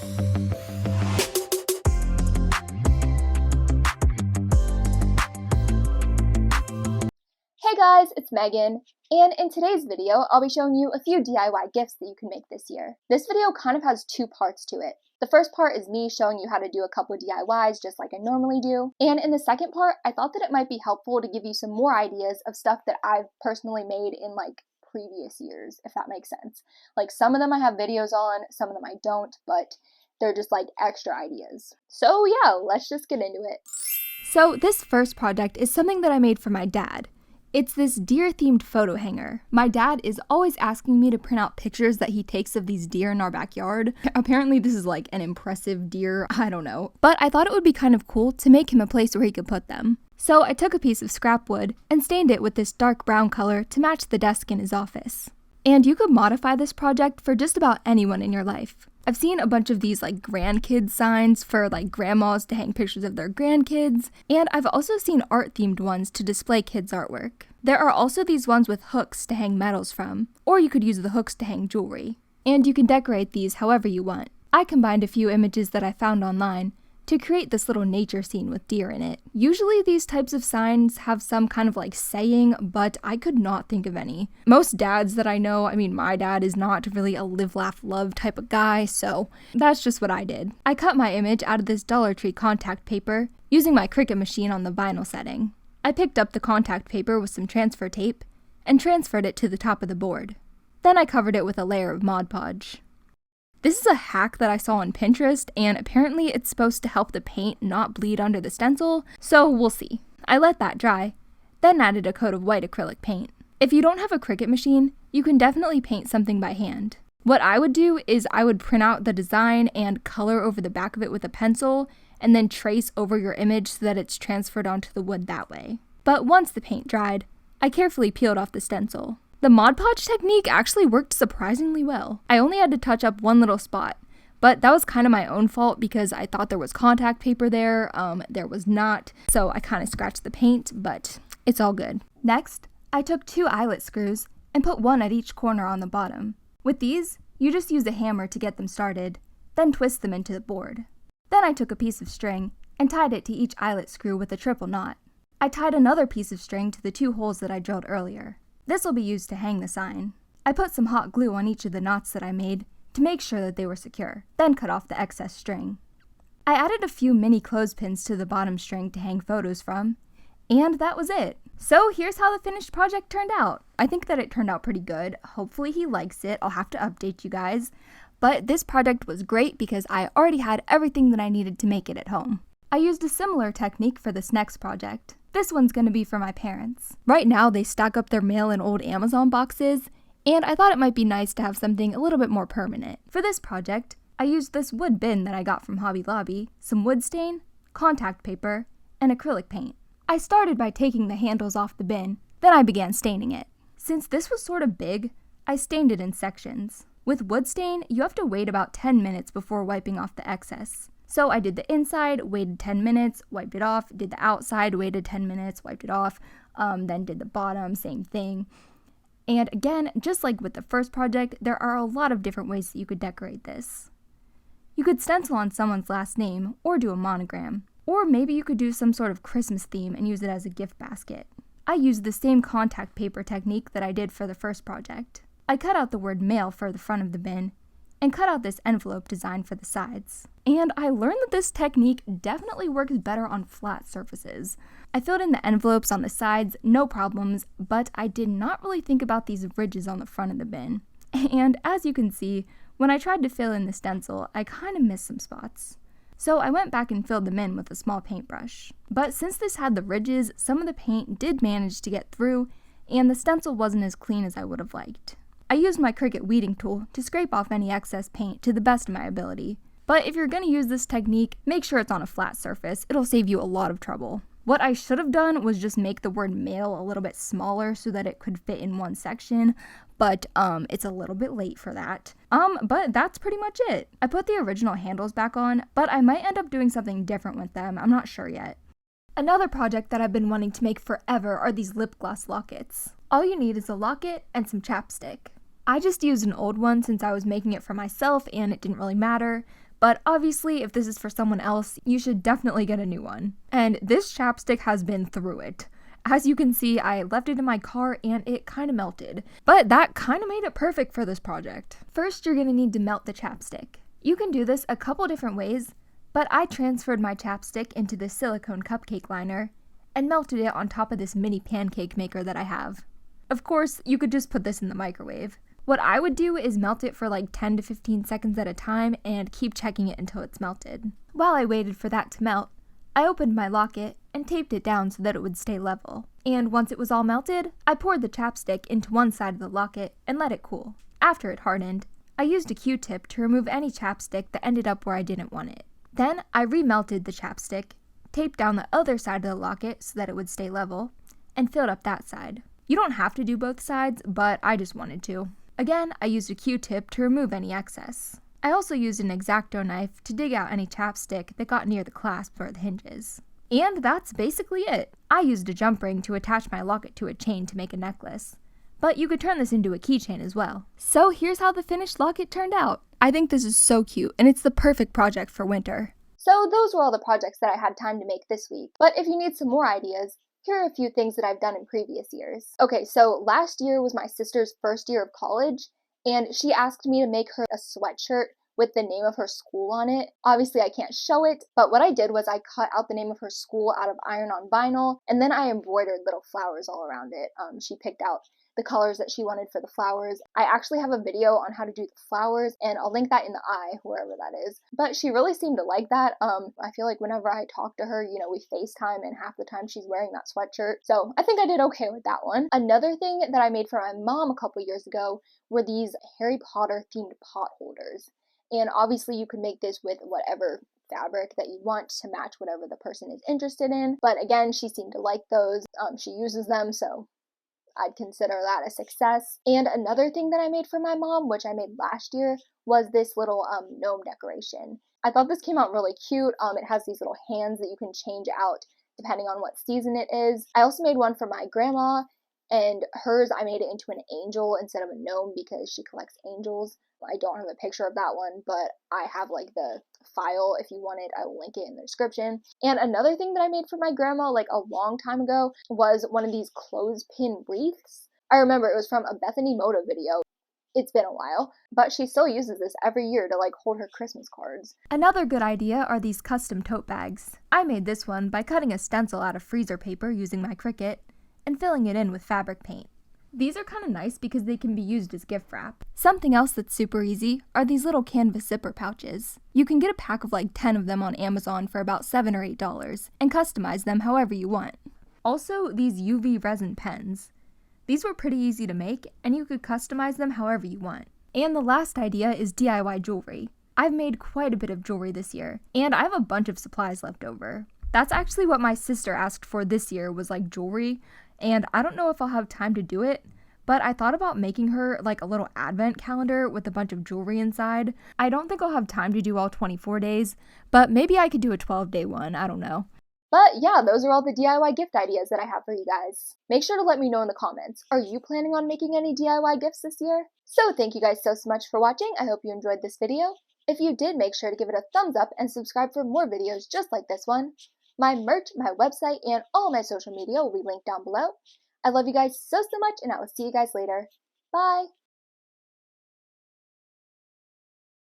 Hey guys, it's Megan, and in today's video, I'll be showing you a few DIY gifts that you can make this year. This video kind of has two parts to it. The first part is me showing you how to do a couple of DIYs just like I normally do, and in the second part, I thought that it might be helpful to give you some more ideas of stuff that I've personally made in like previous years, if that makes sense. Like some of them I have videos on, some of them I don't, but they're just like extra ideas. So yeah, let's just get into it. So this first project is something that I made for my dad. It's this deer-themed photo hanger. My dad is always asking me to print out pictures that he takes of these deer in our backyard. Apparently this is like an impressive deer, I don't know. But I thought it would be kind of cool to make him a place where he could put them. So I took a piece of scrap wood and stained it with this dark brown color to match the desk in his office. And you could modify this project for just about anyone in your life. I've seen a bunch of these like grandkids signs for like grandmas to hang pictures of their grandkids, and I've also seen art-themed ones to display kids' artwork. There are also these ones with hooks to hang medals from, or you could use the hooks to hang jewelry. And you can decorate these however you want. I combined a few images that I found online to create this little nature scene with deer in it. Usually these types of signs have some kind of like saying, but I could not think of any. Most dads that I know, my dad is not really a live, laugh, love type of guy, so that's just what I did. I cut my image out of this Dollar Tree contact paper using my Cricut machine on the vinyl setting. I picked up the contact paper with some transfer tape and transferred it to the top of the board. Then I covered it with a layer of Mod Podge. This is a hack that I saw on Pinterest, and apparently it's supposed to help the paint not bleed under the stencil, so we'll see. I let that dry, then added a coat of white acrylic paint. If you don't have a Cricut machine, you can definitely paint something by hand. What I would do is I would print out the design and color over the back of it with a pencil, and then trace over your image so that it's transferred onto the wood that way. But once the paint dried, I carefully peeled off the stencil. The Mod Podge technique actually worked surprisingly well. I only had to touch up one little spot, but that was kind of my own fault because I thought there was contact paper there. There was not, so I kind of scratched the paint, but it's all good. Next, I took 2 eyelet screws and put one at each corner on the bottom. With these, you just use a hammer to get them started, then twist them into the board. Then I took a piece of string and tied it to each eyelet screw with a triple knot. I tied another piece of string to the 2 holes that I drilled earlier. This will be used to hang the sign. I put some hot glue on each of the knots that I made to make sure that they were secure, then cut off the excess string. I added a few mini clothespins to the bottom string to hang photos from, and that was it. So here's how the finished project turned out. I think that it turned out pretty good. Hopefully he likes it. I'll have to update you guys. But this project was great because I already had everything that I needed to make it at home. I used a similar technique for this next project. This one's gonna be for my parents. Right now they stack up their mail in old Amazon boxes, and I thought it might be nice to have something a little bit more permanent. For this project, I used this wood bin that I got from Hobby Lobby, some wood stain, contact paper, and acrylic paint. I started by taking the handles off the bin, then I began staining it. Since this was sort of big, I stained it in sections. With wood stain, you have to wait about 10 minutes before wiping off the excess. So I did the inside, waited 10 minutes, wiped it off, did the outside, waited 10 minutes, wiped it off, then did the bottom, same thing. And again, just like with the first project, there are a lot of different ways that you could decorate this. You could stencil on someone's last name, or do a monogram. Or maybe you could do some sort of Christmas theme and use it as a gift basket. I used the same contact paper technique that I did for the first project. I cut out the word mail for the front of the bin, and cut out this envelope design for the sides. And I learned that this technique definitely works better on flat surfaces. I filled in the envelopes on the sides, no problems, but I did not really think about these ridges on the front of the bin. And as you can see, when I tried to fill in the stencil, I kind of missed some spots. So I went back and filled them in with a small paintbrush. But since this had the ridges, some of the paint did manage to get through, and the stencil wasn't as clean as I would have liked. I used my Cricut weeding tool to scrape off any excess paint to the best of my ability. But if you're going to use this technique, make sure it's on a flat surface. It'll save you a lot of trouble. What I should have done was just make the word mail a little bit smaller so that it could fit in one section, but it's a little bit late for that. But that's pretty much it. I put the original handles back on, but I might end up doing something different with them. I'm not sure yet. Another project that I've been wanting to make forever are these lip gloss lockets. All you need is a locket and some chapstick. I just used an old one since I was making it for myself and it didn't really matter, but obviously if this is for someone else, you should definitely get a new one. And this chapstick has been through it. As you can see, I left it in my car and it kind of melted, but that kind of made it perfect for this project. First, you're going to need to melt the chapstick. You can do this a couple different ways, but I transferred my chapstick into this silicone cupcake liner and melted it on top of this mini pancake maker that I have. Of course, you could just put this in the microwave. What I would do is melt it for like 10 to 15 seconds at a time and keep checking it until it's melted. While I waited for that to melt, I opened my locket and taped it down so that it would stay level. And once it was all melted, I poured the chapstick into one side of the locket and let it cool. After it hardened, I used a Q-tip to remove any chapstick that ended up where I didn't want it. Then I remelted the chapstick, taped down the other side of the locket so that it would stay level, and filled up that side. You don't have to do both sides, but I just wanted to. Again, I used a Q-tip to remove any excess. I also used an X-Acto knife to dig out any chapstick that got near the clasp or the hinges. And that's basically it. I used a jump ring to attach my locket to a chain to make a necklace. But you could turn this into a keychain as well. So here's how the finished locket turned out. I think this is so cute, and it's the perfect project for winter. So those were all the projects that I had time to make this week. But if you need some more ideas, here are a few things that I've done in previous years. Okay, so last year was my sister's first year of college, and she asked me to make her a sweatshirt with the name of her school on it. Obviously, I can't show it, but what I did was I cut out the name of her school out of iron-on vinyl, and then I embroidered little flowers all around it. She picked out the colors that she wanted for the flowers. I actually have a video on how to do the flowers, and I'll link that in the eye, wherever that is. But she really seemed to like that. I feel like whenever I talk to her, we FaceTime, and half the time she's wearing that sweatshirt. So I think I did okay with that one. Another thing that I made for my mom a couple years ago were these Harry Potter themed pot holders. And obviously you could make this with whatever fabric that you want to match whatever the person is interested in. But again, she seemed to like those. She uses them, so I'd consider that a success. And another thing that I made for my mom, which I made last year, was this little gnome decoration. I thought this came out really cute. It has these little hands that you can change out depending on what season it is. I also made one for my grandma, and hers I made it into an angel instead of a gnome because she collects angels. I don't have a picture of that one, but I have like the file. If you want it, I will link it in the description. And another thing that I made for my grandma like a long time ago was one of these clothespin wreaths. I remember it was from a Bethany Moda video. It's been a while, but she still uses this every year to like hold her Christmas cards. Another good idea are these custom tote bags. I made this one by cutting a stencil out of freezer paper using my Cricut and filling it in with fabric paint. These are kind of nice because they can be used as gift wrap. Something else that's super easy are these little canvas zipper pouches. You can get a pack of like 10 of them on Amazon for about $7 or $8 and customize them however you want. Also, these UV resin pens. These were pretty easy to make and you could customize them however you want. And the last idea is DIY jewelry. I've made quite a bit of jewelry this year and I have a bunch of supplies left over. That's actually what my sister asked for this year, was like jewelry. And I don't know if I'll have time to do it, but I thought about making her like a little advent calendar with a bunch of jewelry inside. I don't think I'll have time to do all 24 days, but maybe I could do a 12-day one, I don't know. But yeah, those are all the DIY gift ideas that I have for you guys. Make sure to let me know in the comments. Are you planning on making any DIY gifts this year? So thank you guys so much for watching. I hope you enjoyed this video. If you did, make sure to give it a thumbs up and subscribe for more videos just like this one. My merch, my website, and all my social media will be linked down below. I love you guys so much, and I will see you guys later. Bye!